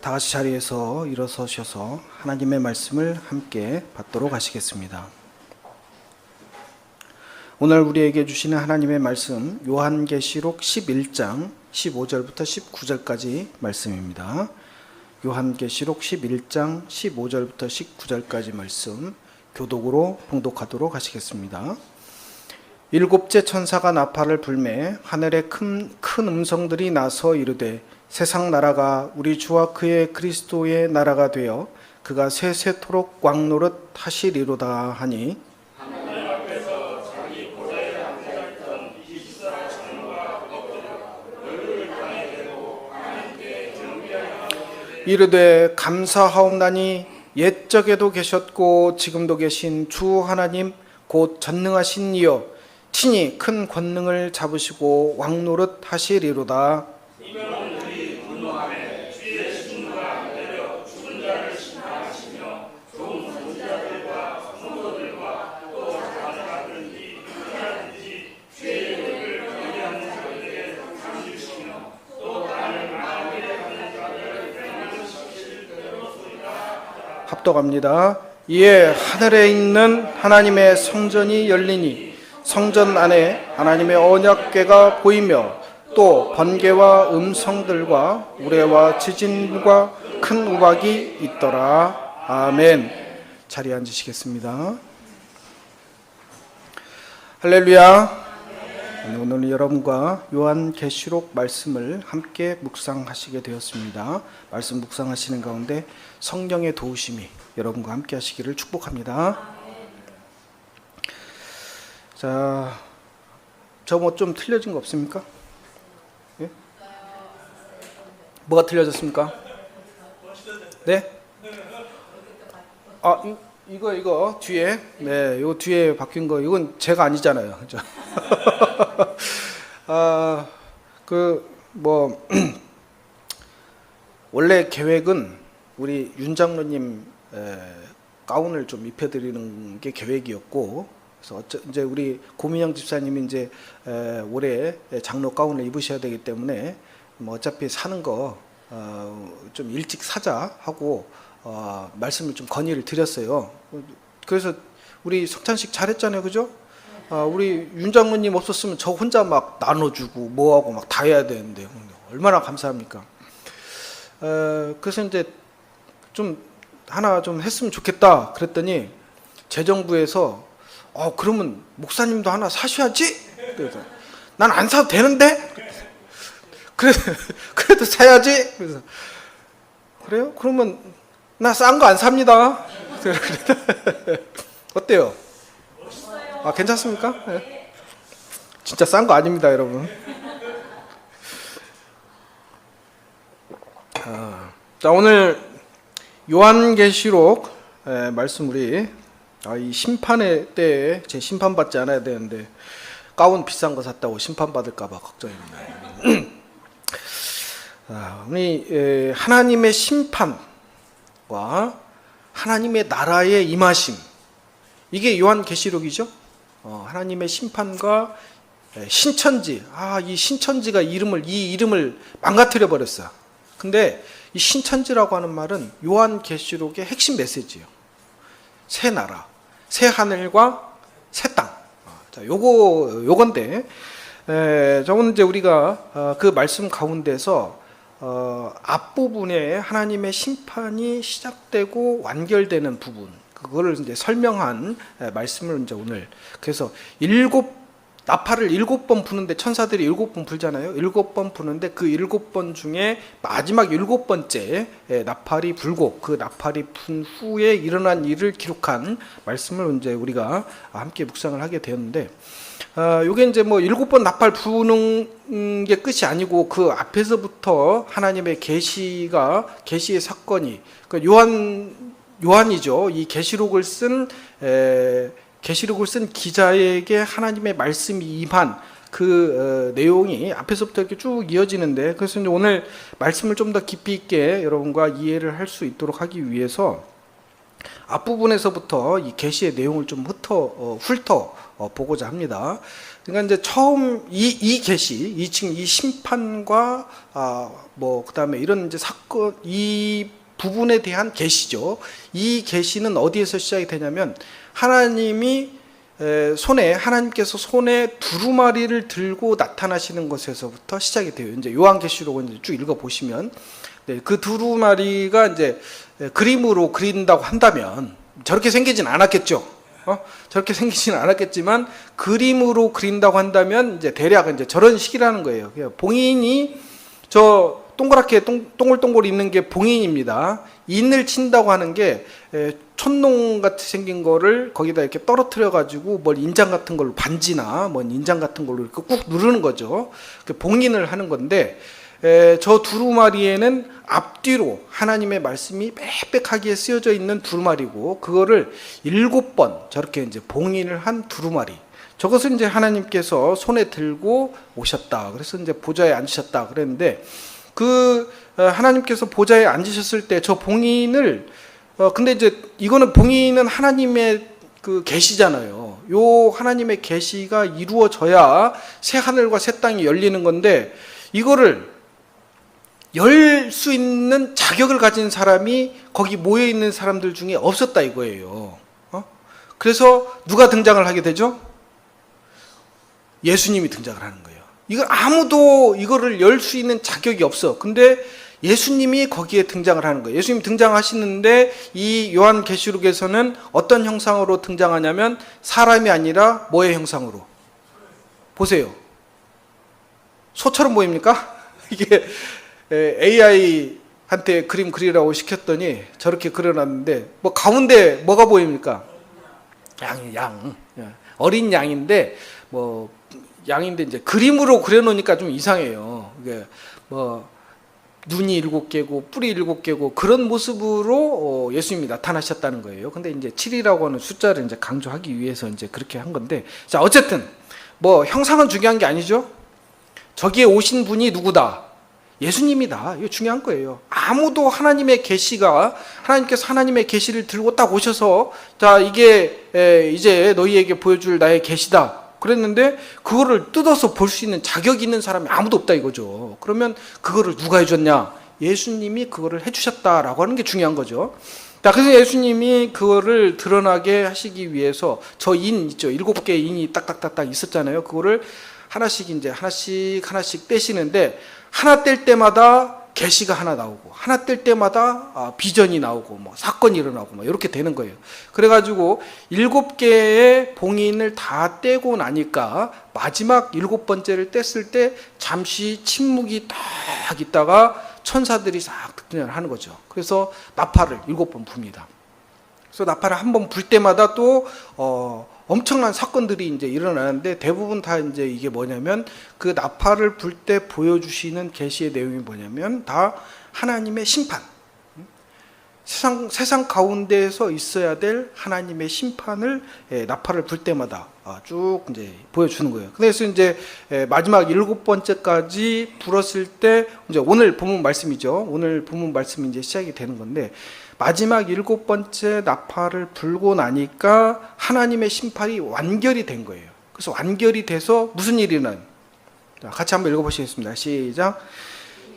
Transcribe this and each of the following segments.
다 같이 자리에서 일어서셔서 하나님의 말씀을 함께 받도록 하시겠습니다. 오늘 우리에게 주시는 하나님의 말씀 요한계시록 11장 15절부터 19절까지 말씀입니다. 요한계시록 11장 15절부터 19절까지 말씀 교독으로 봉독하도록 하시겠습니다. 일곱째 천사가 나팔을 불매 하늘에 큰 음성들이 나서 이르되 세상 나라가 우리 주와 그의 그리스도의 나라가 되어 그가 세세토록 왕노릇 하시리로다 하니 이르되 감사하옵나니 옛적에도 계셨고 지금도 계신 주 하나님 곧 전능하신 이여 친히 큰 권능을 잡으시고 왕노릇 하시리로다. 합독합니다. 이에 하늘에 있는 하나님의 성전이 열리니 성전 안에 하나님의 언약궤가 보이며 또 번개와 음성들과 우레와 지진과 큰 우박이 있더라. 아멘. 자리에 앉으시겠습니다. 할렐루야. 오늘 여러분과 요한계시록 말씀을 함께 묵상하시게 되었습니다. 말씀 묵상하시는 가운데 성령의 도우심이 여러분과 함께 하시기를 축복합니다. 자, 저 뭐 좀 틀려진 거 없습니까? 예? 뭐가 틀려졌습니까? 네? 아, 이거 뒤에, 네, 요 뒤에 바뀐 거, 이건 제가 아니잖아요, 그죠? 원래 계획은 우리 윤 장로님 가운을 좀 입혀드리는 게 계획이었고, 그래서 이제 우리 고민영 집사님이 이제 올해 장로 가운을 입으셔야 되기 때문에 뭐 어차피 사는 거 좀 일찍 사자 하고 말씀을 좀 건의를 드렸어요. 그래서 우리 석찬식 잘했잖아요, 그죠? 우리 윤 장로님 없었으면 저 혼자 막 나눠주고 뭐하고 막 다 해야 되는데 얼마나 감사합니까? 그래서 이제 좀 하나 좀 했으면 좋겠다 그랬더니 재정부에서 그러면 목사님도 하나 사셔야지? 그래서 난 안 사도 되는데? 그래도 사야지? 그래서 그래요? 그러면 나 싼 거 안 삽니다. 어때요? 괜찮습니까? 네. 진짜 싼 거 아닙니다, 여러분. 자, 오늘 요한계시록 말씀 우리 이 심판의 때에 제 심판받지 않아야 되는데 가운 비싼 거 샀다고 심판받을까 봐 걱정입니다. 우리 하나님의 심판과 하나님의 나라의 임하심, 이게 요한계시록이죠. 하나님의 심판과 신천지, 이 신천지가 이 이름을 망가뜨려 버렸어요. 근데 이 신천지라고 하는 말은 요한계시록의 핵심 메시지예요. 새 나라, 새 하늘과 새 땅. 자, 요건데, 오늘 이제 우리가 그 말씀 가운데서 앞부분에 하나님의 심판이 시작되고 완결되는 부분, 그거를 이제 설명한 말씀을 이제 오늘, 그래서 나팔을 7번 부는데 천사들이 7번 불잖아요. 7번 부는데 그 7번 중에 마지막 7번째 나팔이 불고 그 나팔이 분 후에 일어난 일을 기록한 말씀을 이제 우리가 함께 묵상을 하게 되었는데, 요게 이제 뭐 7번 나팔 부는 게 끝이 아니고 그 앞에서부터 하나님의 계시의 사건이, 그러니까 요한이죠. 이 계시록을 쓴 기자에게 하나님의 말씀이 임한 그 내용이 앞에서부터 이렇게 쭉 이어지는데, 그래서 이제 오늘 말씀을 좀 더 깊이 있게 여러분과 이해를 할 수 있도록 하기 위해서 앞부분에서부터 이 계시의 내용을 좀 훑어 보고자 합니다. 그러니까 이제 처음 이 계시, 이 심판과 뭐 그다음에 이런 이제 사건, 이 부분에 대한 계시죠. 이 계시는 어디에서 시작이 되냐면 하나님께서 손에 두루마리를 들고 나타나시는 것에서부터 시작이 돼요. 이제 요한계시록을 쭉 읽어 보시면, 네, 그 두루마리가 이제 그림으로 그린다고 한다면 저렇게 생기진 않았겠죠. 저렇게 생기진 않았겠지만 그림으로 그린다고 한다면 이제 대략 이제 저런 식이라는 거예요. 봉인이 저 동그랗게 동글동글 있는 게 봉인입니다. 인을 친다고 하는 게 촛농 같이 생긴 거를 거기다 이렇게 떨어뜨려 가지고 뭘 인장 같은 걸로 반지나 뭐 인장 같은 걸로 이렇게 꾹 누르는 거죠. 봉인을 하는 건데, 저 두루마리에는 앞뒤로 하나님의 말씀이 빽빽하게 쓰여져 있는 두루마리고, 그거를 7번 저렇게 이제 봉인을 한 두루마리. 저것을 이제 하나님께서 손에 들고 오셨다. 그래서 이제 보좌에 앉으셨다 그랬는데, 하나님께서 보좌에 앉으셨을 때 저 봉인을, 근데 이제 이거는 봉인은 하나님의 그 계시잖아요. 요 하나님의 계시가 이루어져야 새 하늘과 새 땅이 열리는 건데, 이거를 열 수 있는 자격을 가진 사람이 거기 모여 있는 사람들 중에 없었다 이거예요. 그래서 누가 등장을 하게 되죠? 예수님이 등장을 하는 거예요. 이걸 아무도 이거를 열 수 있는 자격이 없어. 근데 예수님이 거기에 등장을 하는 거예요. 예수님 등장하시는데 이 요한계시록에서는 어떤 형상으로 등장하냐면 사람이 아니라 뭐의 형상으로? 보세요. 소처럼 보입니까? 이게 AI한테 그림 그리라고 시켰더니 저렇게 그려놨는데, 뭐 가운데 뭐가 보입니까? 양. 어린 양인데, 뭐 양인데 이제 그림으로 그려놓으니까 좀 이상해요. 이게 뭐 눈이 7개고 뿔이 7개고 그런 모습으로 예수님이 나타나셨다는 거예요. 근데 이제 7이라고 하는 숫자를 이제 강조하기 위해서 이제 그렇게 한 건데, 자, 어쨌든 뭐 형상은 중요한 게 아니죠. 저기에 오신 분이 누구다? 예수님이다. 이거 중요한 거예요. 아무도 하나님께서 하나님의 계시를 들고 딱 오셔서, 자, 이게 이제 너희에게 보여줄 나의 계시다 그랬는데, 그거를 뜯어서 볼 수 있는 자격이 있는 사람이 아무도 없다 이거죠. 그러면 그거를 누가 해줬냐? 예수님이 그거를 해주셨다라고 하는 게 중요한 거죠. 자, 그래서 예수님이 그거를 드러나게 하시기 위해서 저 인 있죠. 7개의 인이 딱딱딱딱 있었잖아요. 그거를 하나씩 떼시는데, 하나 뗄 때마다 계시가 하나 나오고, 하나 뗄 때마다 비전이 나오고, 뭐 사건이 일어나고, 뭐 이렇게 되는 거예요. 그래가지고 7개의 봉인을 다 떼고 나니까 마지막 7번째를 뗐을 때 잠시 침묵이 딱 있다가 천사들이 싹 등장을 하는 거죠. 그래서 나팔을 7번 붑니다. 그래서 나팔을 한 번 불 때마다 또 엄청난 사건들이 이제 일어나는데, 대부분 다 이제 이게 뭐냐면, 그 나팔을 불 때 보여주시는 계시의 내용이 뭐냐면 다 하나님의 심판, 세상 가운데에서 있어야 될 하나님의 심판을 나팔을 불 때마다 쭉 이제 보여주는 거예요. 그래서 이제 마지막 7번째까지 불었을 때, 이제 오늘 본문 말씀이죠. 오늘 본문 말씀이 이제 시작이 되는 건데, 마지막 7번째 나팔을 불고 나니까 하나님의 심판이 완결이 된 거예요. 그래서 완결이 돼서 무슨 일이 일어나요? 같이 한번 읽어보시겠습니다. 시작.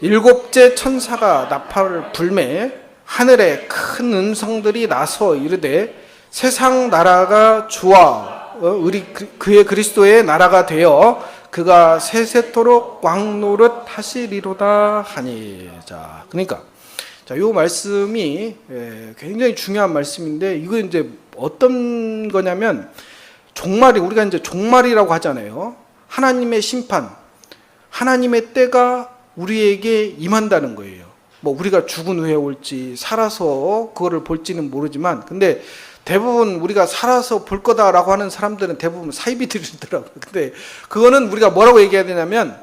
7째 천사가 나팔을 불매 하늘에 큰 음성들이 나서 이르되, 세상 나라가 주와 그의 그리스도의 나라가 되어 그가 세세토록 왕노릇 하시리로다 하니. 자, 그러니까 이 말씀이 굉장히 중요한 말씀인데, 이거 이제 어떤 거냐면, 우리가 이제 종말이라고 하잖아요. 하나님의 심판, 하나님의 때가 우리에게 임한다는 거예요. 뭐 우리가 죽은 후에 올지 살아서 그거를 볼지는 모르지만, 근데 대부분 우리가 살아서 볼 거다라고 하는 사람들은 대부분 사이비들이더라고요. 근데 그거는 우리가 뭐라고 얘기해야 되냐면,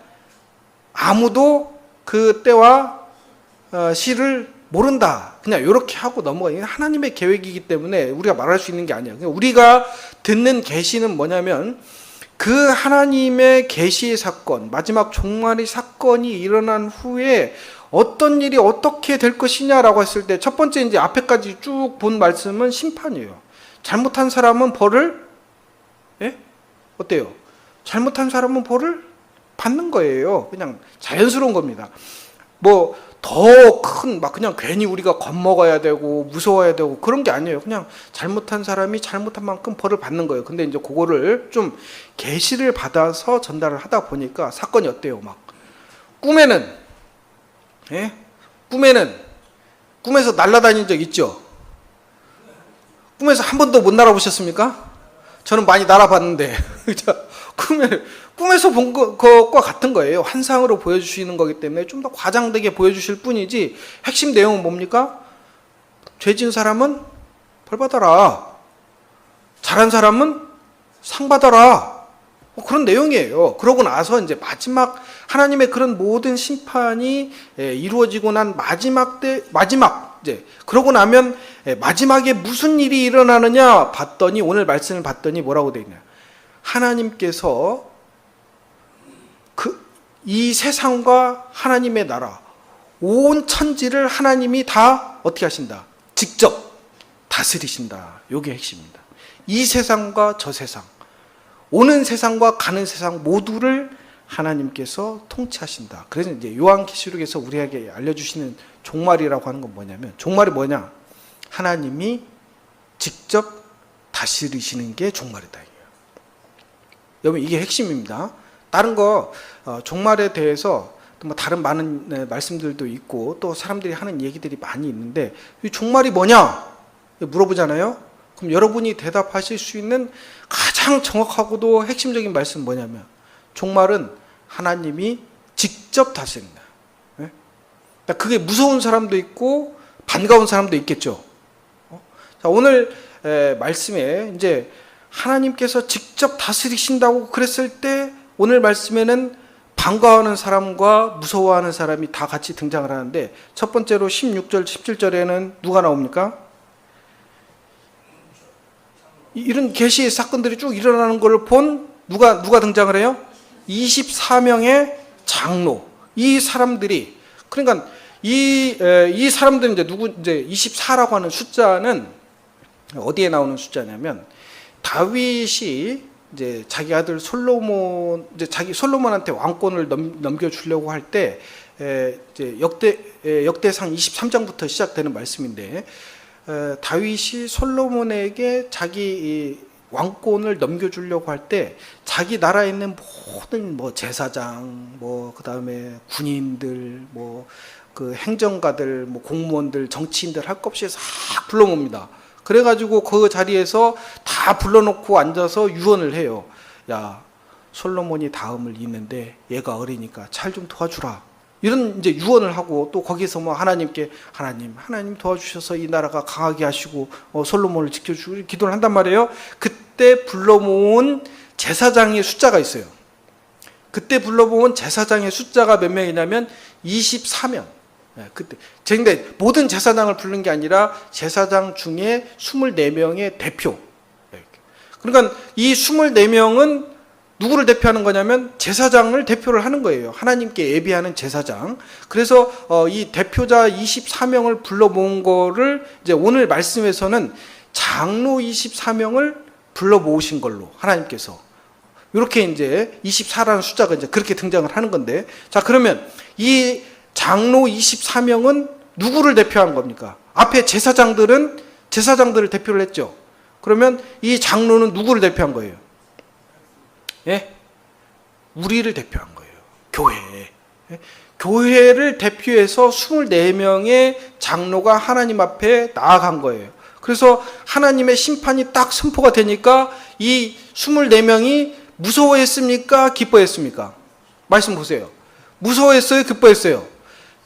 아무도 그 때와 시를 모른다, 그냥 이렇게 하고 넘어가요. 하나님의 계획이기 때문에 우리가 말할 수 있는 게 아니야. 우리가 듣는 계시는 뭐냐면, 그 하나님의 계시의 사건, 마지막 종말의 사건이 일어난 후에 어떤 일이 어떻게 될 것이냐라고 했을 때 첫 번째 이제 앞에까지 쭉 본 말씀은 심판이에요. 잘못한 사람은 벌을 어때요? 잘못한 사람은 벌을 받는 거예요. 그냥 자연스러운 겁니다. 뭐 더 큰 막 그냥 괜히 우리가 겁먹어야 되고 무서워야 되고 그런 게 아니에요. 그냥 잘못한 사람이 잘못한 만큼 벌을 받는 거예요. 근데 이제 그거를 좀 계시를 받아서 전달을 하다 보니까 사건이 어때요? 막 꿈에는 꿈에서 날아다닌 적 있죠? 꿈에서 한 번도 못 날아보셨습니까? 저는 많이 날아봤는데 꿈에서 본 것과 같은 거예요. 환상으로 보여주시는 거기 때문에 좀 더 과장되게 보여주실 뿐이지 핵심 내용은 뭡니까? 죄 지은 사람은 벌 받아라. 잘한 사람은 상 받아라. 그런 내용이에요. 그러고 나서 이제 마지막 하나님의 그런 모든 심판이 이루어지고 난 마지막 이제 그러고 나면 마지막에 무슨 일이 일어나느냐 봤더니 오늘 말씀을 봤더니 뭐라고 되어 있냐? 하나님께서 이 세상과 하나님의 나라 온 천지를 하나님이 다 어떻게 하신다? 직접 다스리신다. 이게 핵심입니다. 이 세상과 저 세상, 오는 세상과 가는 세상 모두를 하나님께서 통치하신다. 그래서 이제 요한계시록에서 우리에게 알려주시는 종말이라고 하는 건 뭐냐면, 종말이 뭐냐? 하나님이 직접 다스리시는 게 종말이다. 여러분, 이게 핵심입니다. 다른 거 종말에 대해서 또 뭐 다른 많은 말씀들도 있고 또 사람들이 하는 얘기들이 많이 있는데, 이 종말이 뭐냐 물어보잖아요. 그럼 여러분이 대답하실 수 있는 가장 정확하고도 핵심적인 말씀은 뭐냐면, 종말은 하나님이 직접 다스린다. 그게 무서운 사람도 있고 반가운 사람도 있겠죠. 자, 오늘 말씀에 이제 하나님께서 직접 다스리신다고 그랬을 때 오늘 말씀에는 반가워하는 사람과 무서워하는 사람이 다 같이 등장을 하는데, 첫 번째로 16절, 17절에는 누가 나옵니까? 이런 계시의 사건들이 쭉 일어나는 것을 본 누가 등장을 해요? 24명의 장로. 이 사람들이, 그러니까 이 사람들은 이제 24라고 하는 숫자는 어디에 나오는 숫자냐면, 다윗이 이제 자기 아들 솔로몬한테 왕권을 넘겨주려고 할 때 이제 역대상 23장부터 시작되는 말씀인데, 다윗이 솔로몬에게 자기 왕권을 넘겨주려고 할 때 자기 나라에 있는 모든 뭐 제사장, 뭐 그다음에 군인들, 뭐 그 행정가들, 뭐 공무원들, 정치인들 할 것 없이 싹 불러 몹니다. 그래가지고 그 자리에서 다 불러놓고 앉아서 유언을 해요. 야, 솔로몬이 다음을 잇는데 얘가 어리니까 잘 좀 도와주라. 이런 이제 유언을 하고, 또 거기서 뭐 하나님께 하나님 도와주셔서 이 나라가 강하게 하시고 솔로몬을 지켜주고 기도를 한단 말이에요. 그때 불러모은 제사장의 숫자가 있어요. 그때 불러모은 제사장의 숫자가 몇 명이냐면 24명. 그때 근데 모든 제사장을 부른 게 아니라 제사장 중에 24명의 대표. 그러니까 이 24명은 누구를 대표하는 거냐면 제사장을 대표를 하는 거예요. 하나님께 예비하는 제사장. 그래서 이 대표자 24명을 불러 모은 거를 이제 오늘 말씀에서는 장로 24명을 불러 모으신 걸로 하나님께서 이렇게 이제 24라는 숫자가 이제 그렇게 등장을 하는 건데, 자, 그러면 이 장로 24명은 누구를 대표한 겁니까? 앞에 제사장들을 대표를 했죠. 그러면 이 장로는 누구를 대표한 거예요? 예? 우리를 대표한 거예요. 교회. 예? 교회를 대표해서 24명의 장로가 하나님 앞에 나아간 거예요. 그래서 하나님의 심판이 딱 선포가 되니까 이 24명이 무서워했습니까? 기뻐했습니까? 말씀 보세요. 무서워했어요? 기뻐했어요?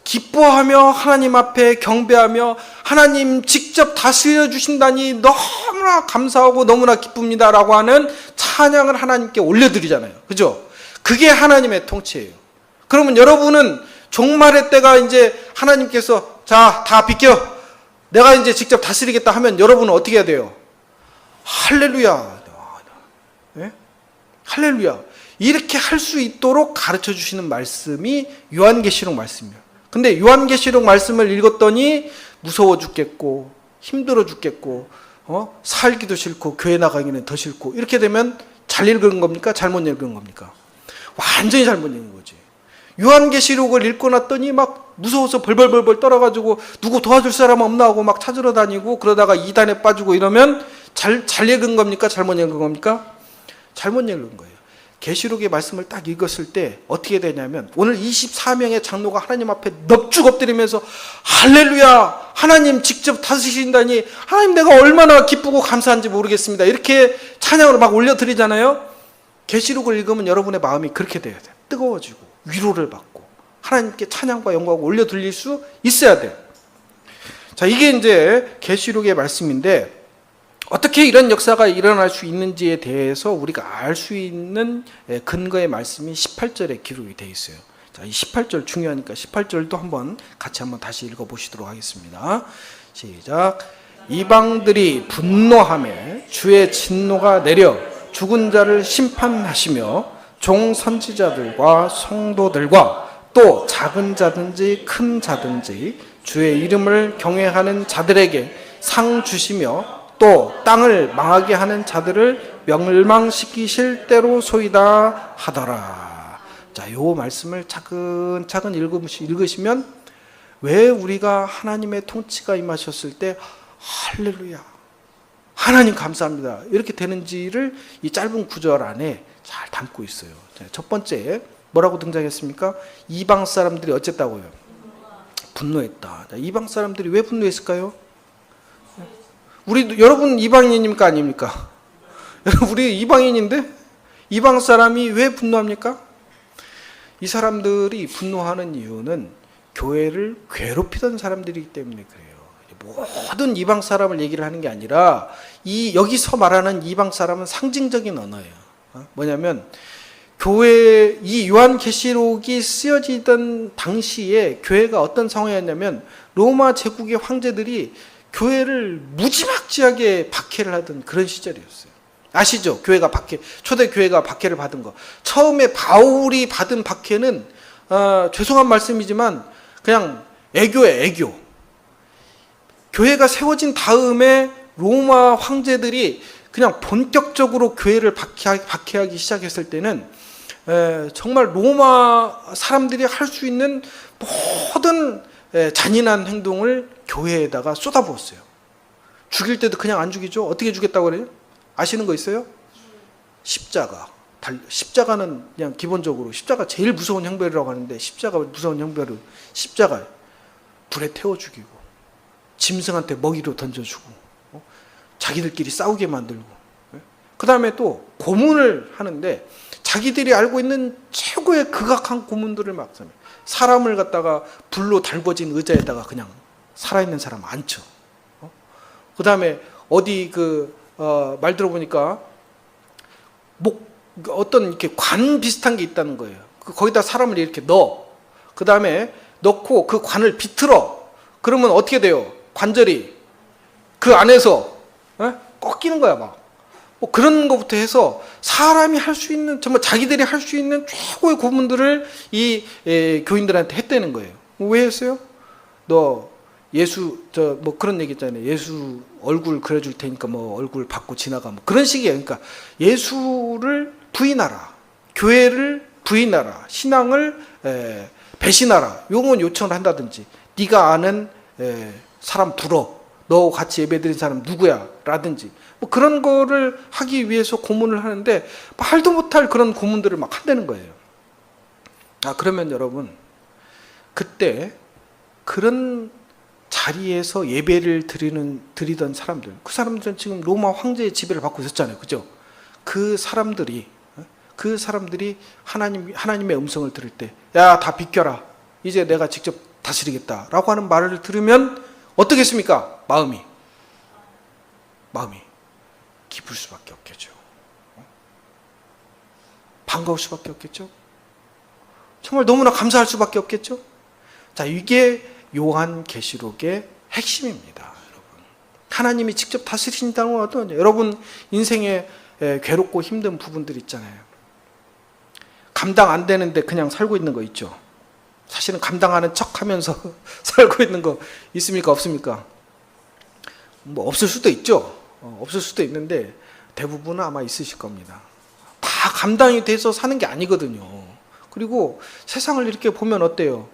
기뻐하며 하나님 앞에 경배하며 하나님 직접 다스려 주신다니 너무나 감사하고 너무나 기쁩니다라고 하는 찬양을 하나님께 올려드리잖아요. 그죠? 그게 하나님의 통치예요. 그러면 여러분은 종말의 때가 이제 하나님께서 자, 다 비켜, 내가 이제 직접 다스리겠다 하면 여러분은 어떻게 해야 돼요? 할렐루야. 네? 할렐루야. 이렇게 할 수 있도록 가르쳐 주시는 말씀이 요한계시록 말씀이에요. 근데 요한계시록 말씀을 읽었더니 무서워 죽겠고 힘들어 죽겠고 살기도 싫고 교회 나가기는 더 싫고, 이렇게 되면 잘 읽은 겁니까? 잘못 읽은 겁니까? 완전히 잘못 읽은 거지. 요한계시록을 읽고 났더니 막 무서워서 벌벌벌벌 떨어가지고 누구 도와줄 사람 없나 하고 막 찾으러 다니고, 그러다가 이단에 빠지고 이러면 잘 읽은 겁니까? 잘못 읽은 겁니까? 잘못 읽은 거예요. 계시록의 말씀을 딱 읽었을 때 어떻게 되냐면, 오늘 24명의 장로가 하나님 앞에 넙죽 엎드리면서 할렐루야, 하나님 직접 다스리신다니 하나님 내가 얼마나 기쁘고 감사한지 모르겠습니다, 이렇게 찬양으로 막 올려드리잖아요. 계시록을 읽으면 여러분의 마음이 그렇게 돼야 돼요. 뜨거워지고 위로를 받고 하나님께 찬양과 영광을 올려드릴 수 있어야 돼요. 자, 이게 이제 계시록의 말씀인데, 어떻게 이런 역사가 일어날 수 있는지에 대해서 우리가 알 수 있는 근거의 말씀이 18절에 기록이 되어 있어요. 자, 이 18절 중요하니까 18절도 한번 같이 한번 다시 읽어보시도록 하겠습니다. 시작. 이방들이 분노하며 주의 진노가 내려 죽은 자를 심판하시며 종 선지자들과 성도들과 또 작은 자든지 큰 자든지 주의 이름을 경외하는 자들에게 상 주시며 또 땅을 망하게 하는 자들을 멸망시키실 때로소이다 하더라. 자, 요 말씀을 차근차근 읽으시면 왜 우리가 하나님의 통치가 임하셨을 때 할렐루야, 하나님 감사합니다, 이렇게 되는지를 이 짧은 구절 안에 잘 담고 있어요. 자, 첫 번째 뭐라고 등장했습니까? 이방 사람들이 어쨌다고요? 분노했다. 자, 이방 사람들이 왜 분노했을까요? 여러분 이방인입니까? 아닙니까? 우리 이방인인데 이방 사람이 왜 분노합니까? 이 사람들이 분노하는 이유는 교회를 괴롭히던 사람들이기 때문에 그래요. 모든 이방 사람을 얘기를 하는 게 아니라 여기서 말하는 이방 사람은 상징적인 언어예요. 뭐냐면 교회, 이 요한계시록이 쓰여지던 당시에 교회가 어떤 상황이었냐면 로마 제국의 황제들이 교회를 무지막지하게 박해를 하던 그런 시절이었어요. 아시죠? 초대 교회가 박해를 받은 거. 처음에 바울이 받은 박해는 죄송한 말씀이지만 그냥 애교예요, 애교. 교회가 세워진 다음에 로마 황제들이 그냥 본격적으로 교회를 박해하기 시작했을 때는 정말 로마 사람들이 할 수 있는 모든 잔인한 행동을 교회에다가 쏟아부었어요. 죽일 때도 그냥 안 죽이죠. 어떻게 죽였다고 그래요? 아시는 거 있어요? 십자가는 그냥 기본적으로 십자가 제일 무서운 형벌이라고 하는데, 십자가 무서운 형벌은 십자가 불에 태워 죽이고 짐승한테 먹이로 던져주고 자기들끼리 싸우게 만들고, 그 다음에 또 고문을 하는데 자기들이 알고 있는 최고의 극악한 고문들을 막 사람을 갖다가 불로 달궈진 의자에다가 그냥 살아있는 사람 앉혀. 그 다음에 어디 말 들어보니까 어떤 이렇게 관 비슷한 게 있다는 거예요. 거기다 사람을 이렇게 넣어. 그 다음에 넣고 그 관을 비틀어. 그러면 어떻게 돼요? 관절이 그 안에서 꺾이는 거야, 막. 그런 것부터 해서 사람이 할 수 있는, 정말 자기들이 할 수 있는 최고의 고문들을 이 교인들한테 했다는 거예요. 왜 했어요? 너 예수 그런 얘기 있잖아요. 예수 얼굴 그려줄 테니까 얼굴 받고 지나가, 그런 식이에요. 그러니까 예수를 부인하라, 교회를 부인하라, 신앙을 배신하라, 요건 요청을 한다든지, 네가 아는 사람 불어, 너 같이 예배드린 사람 누구야? 라든지 그런 거를 하기 위해서 고문을 하는데 말도 못할 그런 고문들을 막 한다는 거예요. 그러면 여러분, 그때 그런 자리에서 예배를 드리던 사람들, 그 사람들은 지금 로마 황제의 지배를 받고 있었잖아요. 그죠? 그 사람들이 하나님의 음성을 들을 때, 야, 다 비켜라, 이제 내가 직접 다스리겠다 라고 하는 말을 들으면 어떻겠습니까? 마음이 기쁠 수밖에 없겠죠. 반가울 수밖에 없겠죠. 정말 너무나 감사할 수밖에 없겠죠. 자, 이게 요한계시록의 핵심입니다, 여러분. 하나님이 직접 다스리신다는 건 여러분 인생에 괴롭고 힘든 부분들 있잖아요. 감당 안 되는데 그냥 살고 있는 거 있죠. 사실은 감당하는 척하면서 살고 있는 거 있습니까? 없습니까? 뭐 없을 수도 있죠. 없을 수도 있는데 대부분은 아마 있으실 겁니다. 다 감당이 돼서 사는 게 아니거든요. 그리고 세상을 이렇게 보면 어때요?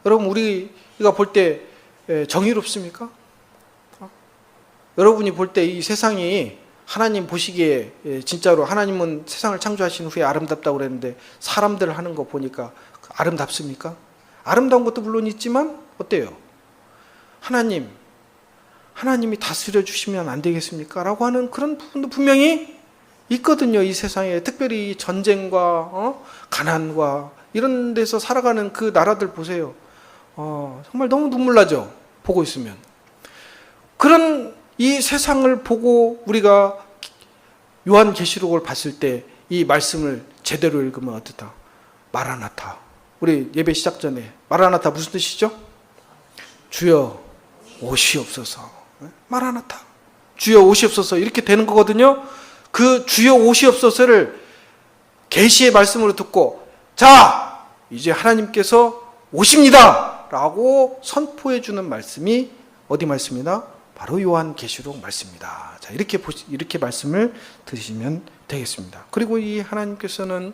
여러분, 우리가 볼 때 정의롭습니까? 여러분이 볼 때 이 세상이 하나님 보시기에 진짜로 하나님은 세상을 창조하신 후에 아름답다고 그랬는데 사람들 하는 거 보니까 아름답습니까? 아름다운 것도 물론 있지만 어때요? 하나님이 다스려 주시면 안 되겠습니까? 라고 하는 그런 부분도 분명히 있거든요. 이 세상에 특별히 전쟁과 가난과 이런 데서 살아가는 그 나라들 보세요. 정말 너무 눈물 나죠. 보고 있으면. 그런 이 세상을 보고 우리가 요한계시록을 봤을 때 이 말씀을 제대로 읽으면 어떻다? 마라나타. 우리 예배 시작 전에 마라나타 무슨 뜻이죠? 주여 오시옵소서. 마라나타. 주여 오시옵소서. 이렇게 되는 거거든요. 그 주여 오시옵소서를 계시의 말씀으로 듣고 자, 이제 하나님께서 오십니다 라고 선포해 주는 말씀이 어디 말씀이나 바로 요한계시록 말씀입니다. 자, 이렇게 말씀을 들으시면 되겠습니다. 그리고 이 하나님께서는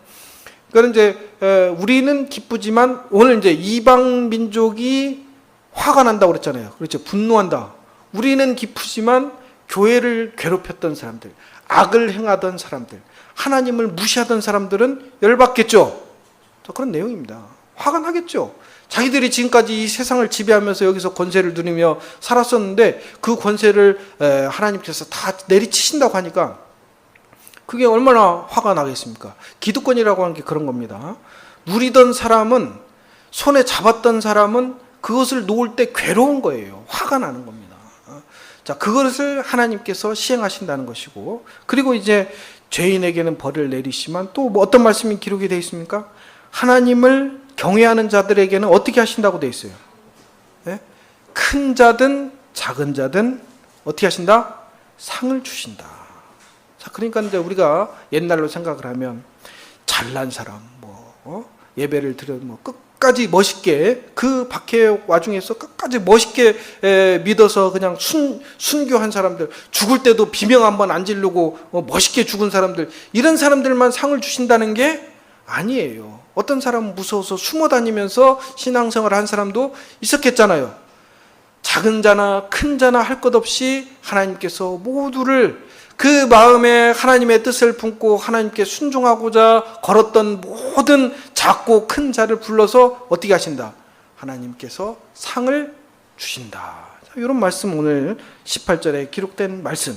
그러니까 이제 우리는 기쁘지만 오늘 이제 이방 민족이 화가 난다고 그랬잖아요. 그렇죠. 분노한다. 우리는 기쁘지만 교회를 괴롭혔던 사람들, 악을 행하던 사람들, 하나님을 무시하던 사람들은 열받겠죠. 그런 내용입니다. 화가 나겠죠. 자기들이 지금까지 이 세상을 지배하면서 여기서 권세를 누리며 살았었는데 그 권세를 하나님께서 다 내리치신다고 하니까 그게 얼마나 화가 나겠습니까? 기득권이라고 하는 게 그런 겁니다. 누리던 사람은, 손에 잡았던 사람은 그것을 놓을 때 괴로운 거예요. 화가 나는 겁니다. 자, 그것을 하나님께서 시행하신다는 것이고, 그리고 이제 죄인에게는 벌을 내리시면 또 뭐 어떤 말씀이 기록이 되어 있습니까? 하나님을 경외하는 자들에게는 어떻게 하신다고 되어 있어요? 네? 큰 자든 작은 자든 어떻게 하신다? 상을 주신다. 자, 그러니까 이제 우리가 옛날로 생각을 하면 잘난 사람, 예배를 드려 끝까지 멋있게 그 박해 와중에서 끝까지 멋있게 믿어서 그냥 순교한 사람들, 죽을 때도 비명 한번 안 지르고 멋있게 죽은 사람들, 이런 사람들만 상을 주신다는 게 아니에요. 어떤 사람은 무서워서 숨어 다니면서 신앙생활을 한 사람도 있었겠잖아요. 작은 자나 큰 자나 할 것 없이 하나님께서 모두를 그 마음에 하나님의 뜻을 품고 하나님께 순종하고자 걸었던 모든 작고 큰 자를 불러서 어떻게 하신다? 하나님께서 상을 주신다. 이런 말씀 오늘 18절에 기록된 말씀.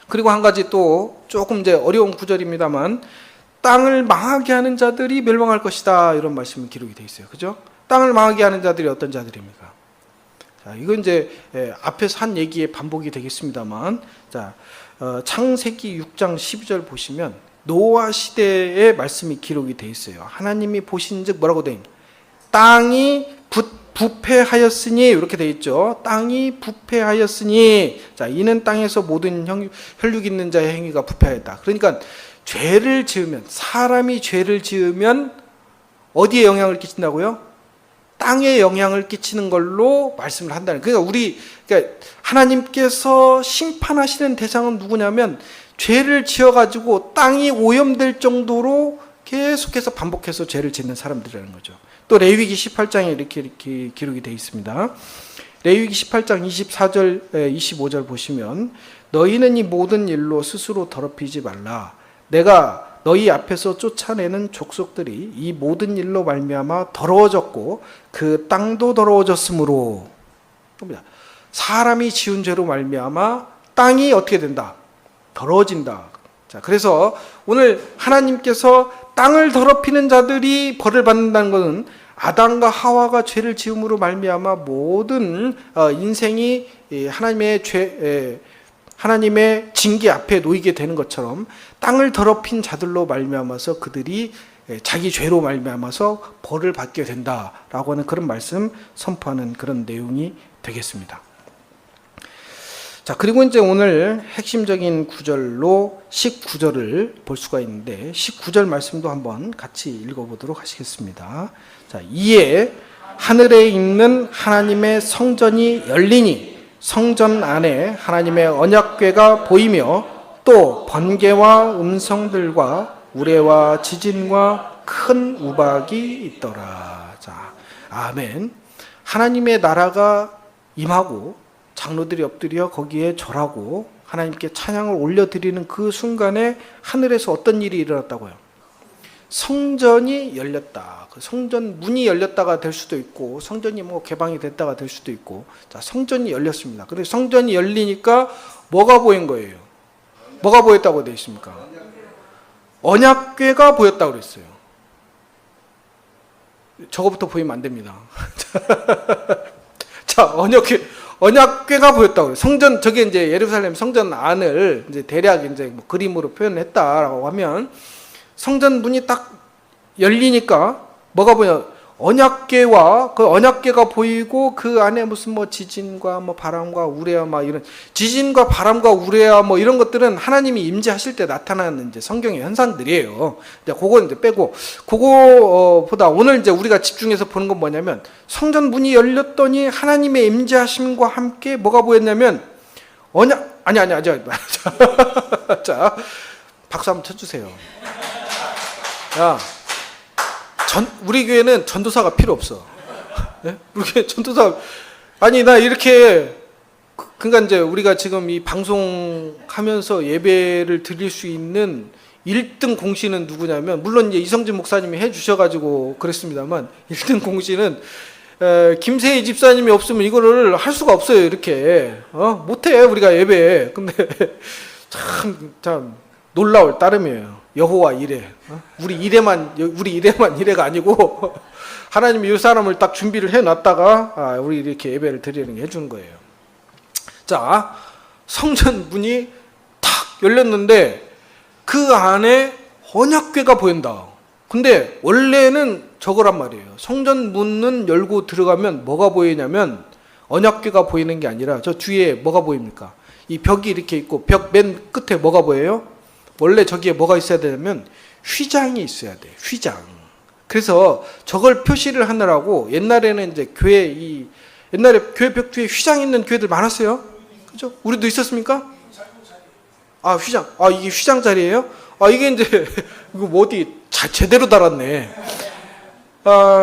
그리고 한 가지 또 조금 이제 어려운 구절입니다만 땅을 망하게 하는 자들이 멸망할 것이다. 이런 말씀이 기록이 되어 있어요. 그죠? 땅을 망하게 하는 자들이 어떤 자들입니까? 자, 이건 이제 앞에서 한 얘기의 반복이 되겠습니다만, 자, 창세기 6장 12절 보시면 노아 시대의 말씀이 기록이 되어 있어요. 하나님이 보신즉 뭐라고 되어 있나요? 땅이 부패하였으니 이렇게 되어 있죠. 땅이 부패하였으니, 자, 이는 땅에서 모든 혈육 있는 자의 행위가 부패하였다. 그러니까 죄를 지으면, 사람이 죄를 지으면 어디에 영향을 끼친다고요? 땅에 영향을 끼치는 걸로 말씀을 한다는. 그러니까 그러니까 하나님께서 심판하시는 대상은 누구냐면 죄를 지어가지고 땅이 오염될 정도로 계속해서 반복해서 죄를 짓는 사람들이라는 거죠. 또 레위기 18장에 이렇게 기록이 되어 있습니다. 레위기 18장 24절, 25절 보시면 너희는 이 모든 일로 스스로 더럽히지 말라. 내가 너희 앞에서 쫓아내는 족속들이 이 모든 일로 말미암아 더러워졌고 그 땅도 더러워졌으므로, 사람이 지은 죄로 말미암아 땅이 어떻게 된다? 더러워진다. 자, 그래서 오늘 하나님께서 땅을 더럽히는 자들이 벌을 받는다는 것은 아담과 하와가 죄를 지음으로 말미암아 모든 인생이 하나님의 징계 앞에 놓이게 되는 것처럼 땅을 더럽힌 자들로 말미암아서 그들이 자기 죄로 말미암아서 벌을 받게 된다라고 하는 그런 말씀 선포하는 그런 내용이 되겠습니다. 자, 그리고 이제 오늘 핵심적인 구절로 19절을 볼 수가 있는데 19절 말씀도 한번 같이 읽어보도록 하시겠습니다. 자, 이에 하늘에 있는 하나님의 성전이 열리니 성전 안에 하나님의 언약궤가 보이며 또 번개와 음성들과 우레와 지진과 큰 우박이 있더라. 자, 아멘. 하나님의 나라가 임하고 장로들이 엎드려 거기에 절하고 하나님께 찬양을 올려드리는 그 순간에 하늘에서 어떤 일이 일어났다고요? 성전이 열렸다. 그 성전 문이 열렸다가 될 수도 있고 성전이 뭐 개방이 됐다가 될 수도 있고, 자, 성전이 열렸습니다. 그래서 성전이 열리니까 뭐가 보인 거예요? 뭐가 보였다고 되어 있습니까? 언약궤가 보였다고 그랬어요. 저거부터 보이면 안 됩니다. 자, 언약궤가 보였다고 그래요. 성전, 저게 이제 예루살렘 성전 안을 이제 대략 이제 뭐 그림으로 표현했다라고 하면 성전 문이 딱 열리니까 뭐가 보여? 언약궤와 그 언약궤가 보이고 그 안에 무슨 뭐 지진과 뭐 바람과 우레와 막 이런 지진과 바람과 우레와 뭐 이런 것들은 하나님이 임재하실 때 나타나는 이제 성경의 현상들이에요. 이제 그건 이제 빼고 그거보다 오늘 이제 우리가 집중해서 보는 건 뭐냐면 성전 문이 열렸더니 하나님의 임재하심과 함께 뭐가 보였냐면 아니 자, 박수 한번 쳐주세요. 야. 우리 교회는 전도사가 필요 없어. 네? 우리 교회 전도사, 아니, 나 이렇게, 그러니까 이제 우리가 지금 이 방송하면서 예배를 드릴 수 있는 1등 공신은 누구냐면, 물론 이제 이성진 목사님이 해주셔가지고 그랬습니다만, 1등 공신은, 김세희 집사님이 없으면 이거를 할 수가 없어요, 이렇게. 못해, 우리가 예배. 근데, 참, 놀라울 따름이에요. 여호와 이레. 우리 이레만 이레가 아니고 하나님이 이 사람을 딱 준비를 해놨다가 우리 이렇게 예배를 드리는 게 해주는 거예요. 자, 성전 문이 탁 열렸는데 그 안에 언약궤가 보인다. 근데 원래는 저거란 말이에요. 성전 문은 열고 들어가면 뭐가 보이냐면 언약궤가 보이는 게 아니라 저 뒤에 뭐가 보입니까? 이 벽이 이렇게 있고 벽 맨 끝에 뭐가 보여요? 원래 저기에 뭐가 있어야 되냐면 휘장이 있어야 돼. 휘장. 그래서 저걸 표시를 하느라고 옛날에는 이제 옛날에 교회 벽 뒤에 휘장 있는 교회들 많았어요. 그죠? 우리도 있었습니까? 휘장. 이게 휘장 자리예요? 이게 이제 이거 뭐 어디 제대로 달았네.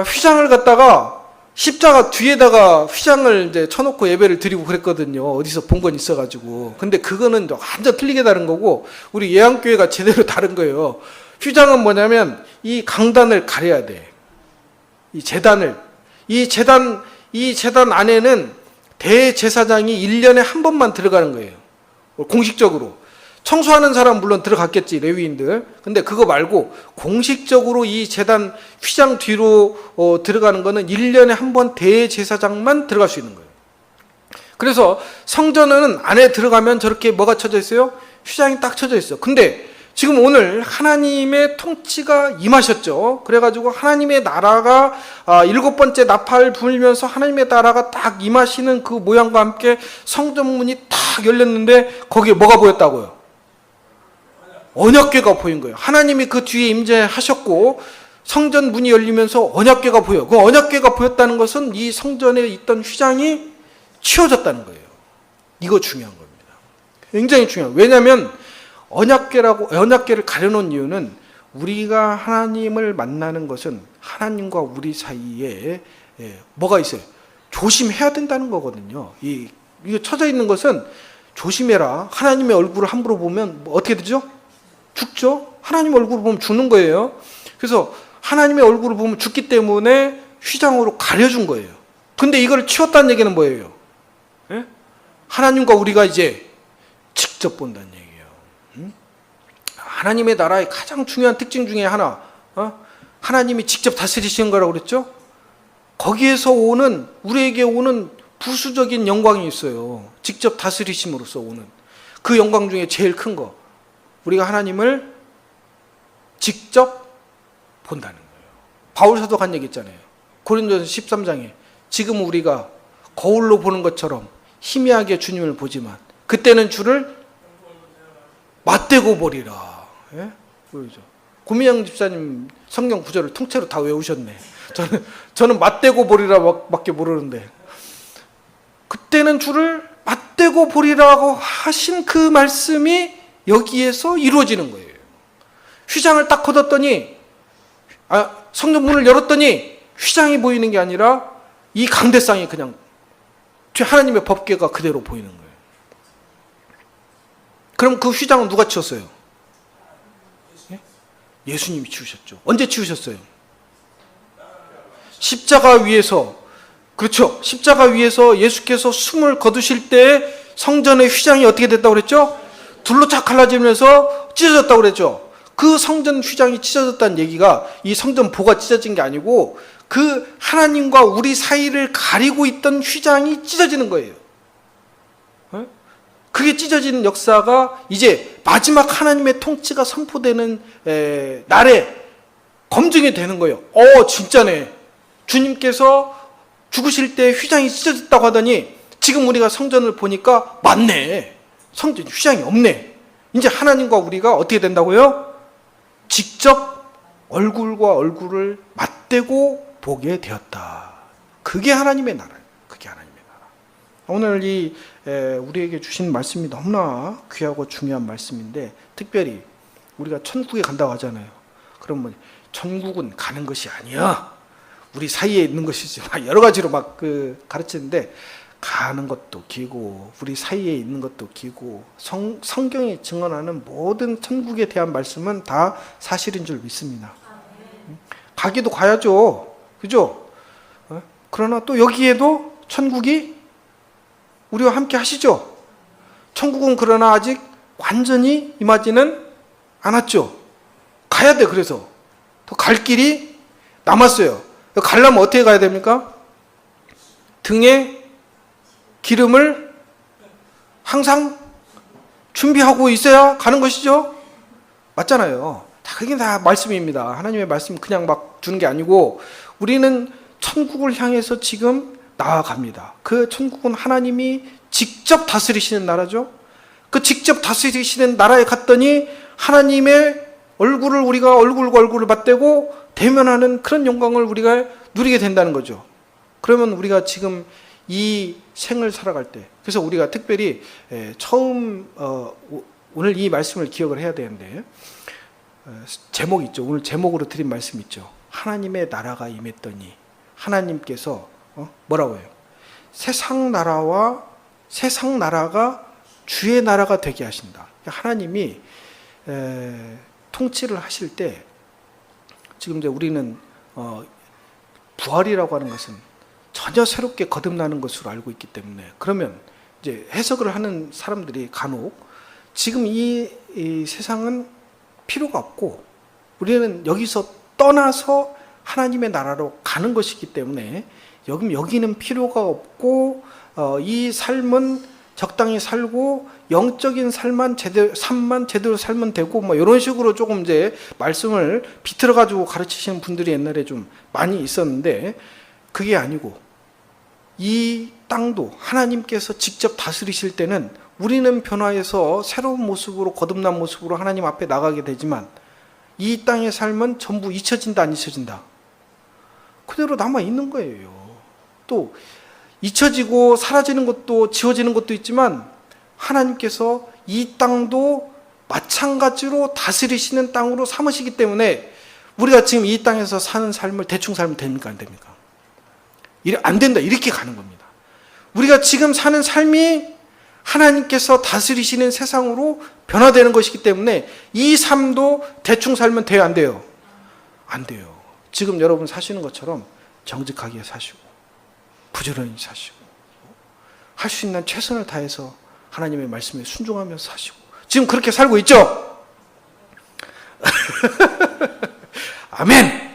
휘장을 갖다가 십자가 뒤에다가 휘장을 이제 쳐놓고 예배를 드리고 그랬거든요. 어디서 본 건 있어가지고. 근데 그거는 완전 틀리게 다른 거고, 우리 예양교회가 제대로 다른 거예요. 휘장은 뭐냐면, 이 강단을 가려야 돼. 이 재단 안에는 대제사장이 1년에 한 번만 들어가는 거예요. 공식적으로. 청소하는 사람 물론 들어갔겠지, 레위인들. 근데 그거 말고 공식적으로 이 제단 휘장 뒤로 들어가는 거는 1년에 한 번 대제사장만 들어갈 수 있는 거예요. 그래서 성전은 안에 들어가면 저렇게 뭐가 쳐져 있어요? 휘장이 딱 쳐져 있어. 근데 지금 오늘 하나님의 통치가 임하셨죠. 그래가지고 하나님의 나라가 7번째 나팔 불면서 하나님의 나라가 딱 임하시는 그 모양과 함께 성전문이 딱 열렸는데 거기에 뭐가 보였다고요? 언약궤가 보인 거예요. 하나님이 그 뒤에 임재하셨고 성전 문이 열리면서 언약궤가 보여. 그 언약궤가 보였다는 것은 이 성전에 있던 휘장이 치워졌다는 거예요. 이거 중요한 겁니다. 굉장히 중요해요. 왜냐하면 언약궤를 가려놓은 이유는 우리가 하나님을 만나는 것은 하나님과 우리 사이에 뭐가 있어요? 조심해야 된다는 거거든요. 이게 쳐져 있는 것은 조심해라. 하나님의 얼굴을 함부로 보면 어떻게 되죠? 죽죠? 하나님 얼굴을 보면 죽는 거예요. 그래서 하나님의 얼굴을 보면 죽기 때문에 휘장으로 가려준 거예요. 근데 이걸 치웠다는 얘기는 뭐예요? 예? 하나님과 우리가 이제 직접 본다는 얘기예요. 하나님의 나라의 가장 중요한 특징 중에 하나, 하나님이 직접 다스리시는 거라고 그랬죠? 거기에서 우리에게 오는 부수적인 영광이 있어요. 직접 다스리심으로써 오는 그 영광 중에 제일 큰 거, 우리가 하나님을 직접 본다는 거예요. 바울 사도가 한 얘기 있잖아요. 고린도전서 13장에 지금 우리가 거울로 보는 것처럼 희미하게 주님을 보지만 그때는 주를 맞대고 보리라. 예? 그러죠. 고민영 집사님 성경 구절을 통째로 다 외우셨네. 저는 맞대고 보리라 밖에 모르는데, 그때는 주를 맞대고 보리라고 하신 그 말씀이 여기에서 이루어지는 거예요. 휘장을 딱 걷었더니, 성전 문을 열었더니 휘장이 보이는 게 아니라 이 강대상이 그냥 하나님의 법궤가 그대로 보이는 거예요. 그럼 그 휘장은 누가 치웠어요? 예? 예수님이 치우셨죠. 언제 치우셨어요? 십자가 위에서. 그렇죠. 십자가 위에서 예수께서 숨을 거두실 때 성전의 휘장이 어떻게 됐다고 그랬죠? 둘로 쫙 갈라지면서 찢어졌다고 그랬죠. 그 성전 휘장이 찢어졌다는 얘기가 이 성전 보가 찢어진 게 아니고 그 하나님과 우리 사이를 가리고 있던 휘장이 찢어지는 거예요. 그게 찢어지는 역사가 이제 마지막 하나님의 통치가 선포되는 날에 검증이 되는 거예요. 진짜네. 주님께서 죽으실 때 휘장이 찢어졌다고 하더니 지금 우리가 성전을 보니까 맞네. 성전 휘장이 없네. 이제 하나님과 우리가 어떻게 된다고요? 직접 얼굴과 얼굴을 맞대고 보게 되었다. 그게 하나님의 나라예요. 그게 하나님의 나라. 오늘 우리에게 주신 말씀이 너무나 귀하고 중요한 말씀인데, 특별히 우리가 천국에 간다고 하잖아요. 그러면 천국은 가는 것이 아니야. 우리 사이에 있는 것이지. 여러 가지로 막 가르치는데, 가는 것도 기고 우리 사이에 있는 것도 기고 성경이 증언하는 모든 천국에 대한 말씀은 다 사실인 줄 믿습니다. 가기도 가야죠. 그죠? 그러나 또 여기에도 천국이 우리와 함께 하시죠. 천국은 그러나 아직 완전히 임하지는 않았죠. 가야 돼. 그래서 더 갈 길이 남았어요. 가려면 어떻게 가야 됩니까? 등에 기름을 항상 준비하고 있어야 가는 것이죠. 맞잖아요. 그게 다 말씀입니다. 하나님의 말씀 그냥 막 주는 게 아니고 우리는 천국을 향해서 지금 나아갑니다. 그 천국은 하나님이 직접 다스리시는 나라죠. 그 직접 다스리시는 나라에 갔더니 하나님의 얼굴을 우리가 얼굴과 얼굴을 맞대고 대면하는 그런 영광을 우리가 누리게 된다는 거죠. 그러면 우리가 지금 이 생을 살아갈 때, 그래서 우리가 특별히 처음 오늘 이 말씀을 기억을 해야 되는데, 제목 있죠. 오늘 제목으로 드린 말씀 있죠. 하나님의 나라가 임했더니, 하나님께서 뭐라고 해요? 세상 나라가 주의 나라가 되게 하신다. 하나님이 통치를 하실 때, 지금 이제 우리는 부활이라고 하는 것은 전혀 새롭게 거듭나는 것으로 알고 있기 때문에, 그러면 이제 해석을 하는 사람들이 간혹 지금 이 세상은 필요가 없고 우리는 여기서 떠나서 하나님의 나라로 가는 것이기 때문에 여기는 필요가 없고 이 삶은 적당히 살고 영적인 삶만 제대로 살면 되고 뭐 이런 식으로 조금 이제 말씀을 비틀어 가지고 가르치시는 분들이 옛날에 좀 많이 있었는데, 그게 아니고 이 땅도 하나님께서 직접 다스리실 때는 우리는 변화해서 새로운 모습으로 거듭난 모습으로 하나님 앞에 나가게 되지만 이 땅의 삶은 전부 잊혀진다 안 잊혀진다? 그대로 남아 있는 거예요. 또 잊혀지고 사라지는 것도 지워지는 것도 있지만 하나님께서 이 땅도 마찬가지로 다스리시는 땅으로 삼으시기 때문에 우리가 지금 이 땅에서 사는 삶을 대충 살면 됩니까 안 됩니까? 안 된다. 이렇게 가는 겁니다. 우리가 지금 사는 삶이 하나님께서 다스리시는 세상으로 변화되는 것이기 때문에 이 삶도 대충 살면 돼요 안 돼요? 안 돼요. 지금 여러분 사시는 것처럼 정직하게 사시고 부지런히 사시고 할 수 있는 최선을 다해서 하나님의 말씀에 순종하면서 사시고 지금 그렇게 살고 있죠? 아멘.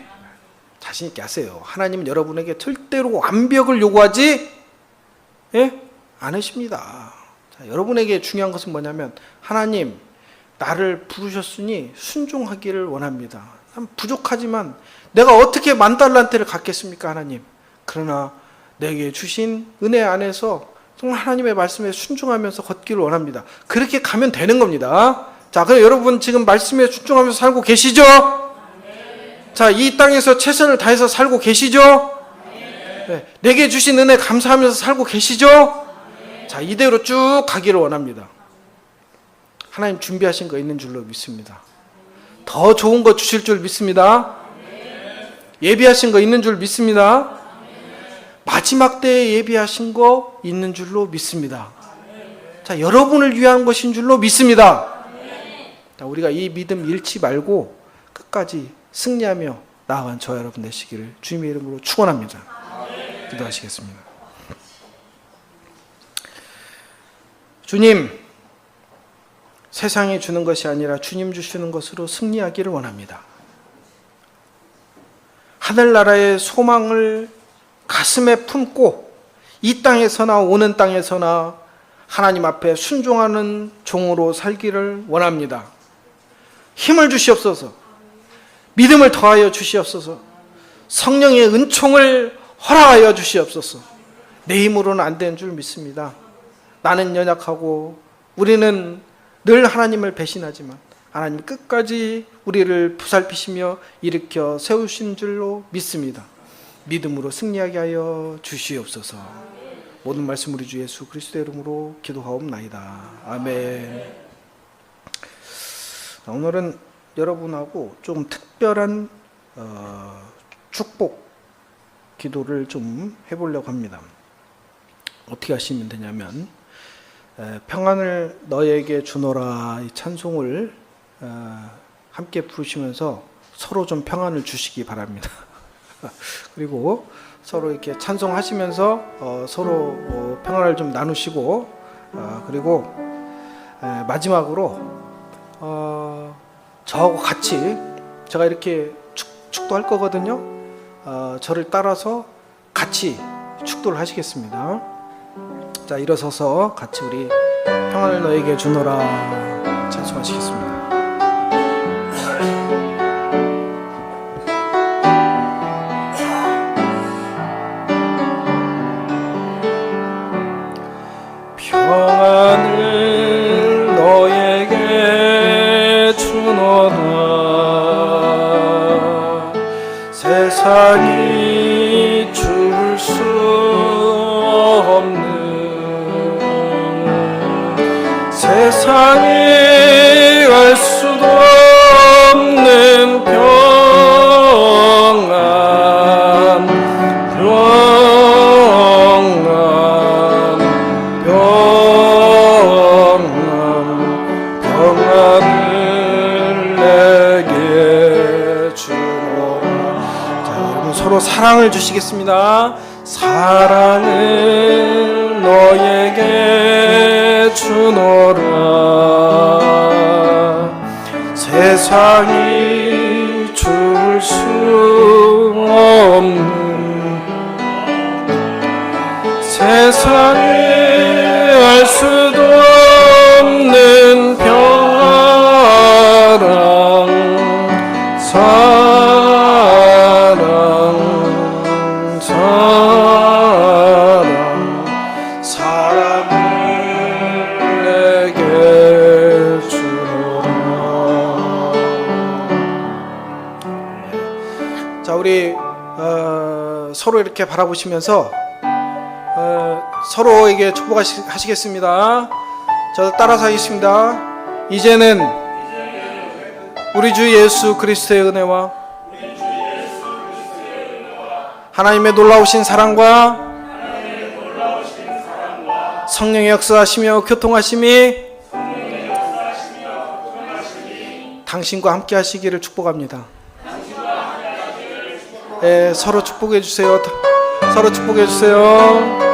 자신 있게 하세요. 하나님은 여러분에게 절대로 완벽을 요구하지 않으십니다. 자, 여러분에게 중요한 것은 뭐냐면 하나님 나를 부르셨으니 순종하기를 원합니다. 난 부족하지만 내가 어떻게 10,000달란트를 갖겠습니까 하나님. 그러나 내게 주신 은혜 안에서 정말 하나님의 말씀에 순종하면서 걷기를 원합니다. 그렇게 가면 되는 겁니다. 자, 그럼 여러분 지금 말씀에 순종하면서 살고 계시죠? 자, 이 땅에서 최선을 다해서 살고 계시죠? 네, 내게 주신 은혜 감사하면서 살고 계시죠? 자, 이대로 쭉 가기를 원합니다. 하나님 준비하신 거 있는 줄로 믿습니다. 더 좋은 거 주실 줄 믿습니다. 예비하신 거 있는 줄 믿습니다. 마지막 때에 예비하신 거 있는 줄로 믿습니다. 자, 여러분을 위한 것인 줄로 믿습니다. 자, 우리가 이 믿음 잃지 말고 끝까지 승리하며 나아간 저와 여러분 되시기를 주님의 이름으로 축원합니다. 기도하시겠습니다. 주님, 세상이 주는 것이 아니라 주님 주시는 것으로 승리하기를 원합니다. 하늘나라의 소망을 가슴에 품고 이 땅에서나 오는 땅에서나 하나님 앞에 순종하는 종으로 살기를 원합니다. 힘을 주시옵소서. 믿음을 더하여 주시옵소서. 성령의 은총을 허락하여 주시옵소서. 내 힘으로는 안 되는 줄 믿습니다. 나는 연약하고 우리는 늘 하나님을 배신하지만 하나님 끝까지 우리를 보살피시며 일으켜 세우신 줄로 믿습니다. 믿음으로 승리하게 하여 주시옵소서. 모든 말씀 우리 주 예수 그리스도의 이름으로 기도하옵나이다. 아멘. 오늘은 여러분하고 좀 특별한 축복 기도를 좀 해보려고 합니다. 어떻게 하시면 되냐면 평안을 너에게 주노라 이 찬송을 함께 부르시면서 서로 좀 평안을 주시기 바랍니다. 그리고 서로 이렇게 찬송하시면서 서로 평안을 좀 나누시고 그리고 마지막으로 저하고 같이 제가 이렇게 축도할 거거든요. 저를 따라서 같이 축도를 하시겠습니다. 자, 일어서서 같이 우리 평안을 너에게 주노라 찬송하시겠습니다. 평안을 너에게 주노라 세상이 줄 수 없는 세상이 알 수도 없는 평안 평안을 내게 주노라. 자, 여러분 서로 사랑을 주시겠습니다. 사랑을 너에게 주노라 세상이 줄 수 없는 세상이 알 수도 없는 평안 사랑을 내게 주노라. 자, 우리 서로 이렇게 바라보시면서 서로에게 축복하시겠습니다. 저 따라서 하겠습니다. 이제는 우리 주 예수 그리스도의 은혜와 하나님의 놀라우신 사랑과 성령의 역사하시며 교통하심이 당신과 함께 하시기를 축복합니다. 네, 서로 축복해 주세요. 서로 축복해 주세요.